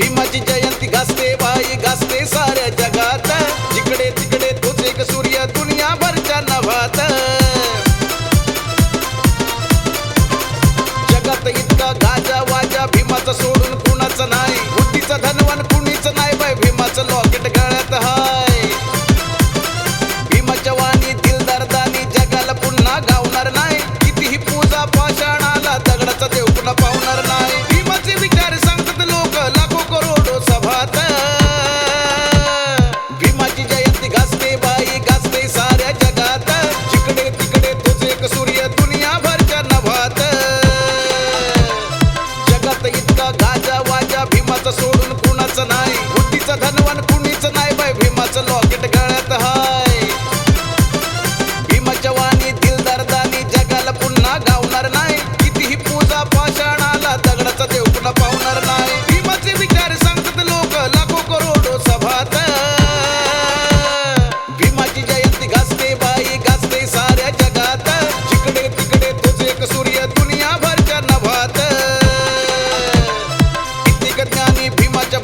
भीमाची जयंती गाजते बाई गाजते साऱ्या जगात, जिकडे तिकडे तोच एक सूर्य दुनियाभरच्या नभात. जगात इतका गाजा वाजा भीमाचं सोडून कुणाचं नाही, बुद्धीचं धनवान कुणीच नाही बाई भीमाचं लॉकेट गळ्यात हाय. भीमाच्या वाणी दिलदार दानी जगाला पुन्हा गावणार नाही, कितीही पूजा पाषाणाला दगडाचा देव पुन्हा पावणार नाही. भीमाचे विचार सांगतात लोक लाखो करोडो सभात. भीमाची जयंती गाजते बाई गाजते साऱ्या जगात, जिकडे तिकडे तोच एक सूर्य दुनियाभरच्या नभात. जगात इतका गाजा वाजा भीमाचं सोडून कुणाचं नाही, बुद्धीचं धनवान कुणीच नाही बाई भीमाचं लॉकेट गळ्यात हाय. भीमाच्या वाणी दिलदार दानी जगाला पुन्हा गावणार नाही, कितीही पूजा पाषाणाला दगडाचा देव पुन्हा पावणार नाही. भीमाचे विचार सांगतात लोक लाखो करोडो सभात. भीमाची जयंती गाजते बाई गाजते साऱ्या जगात, जिकडे तिकडे तोच एक सूर्य दुनियाभरच्या नभात. कित्येक ज्ञानी भीमाच्या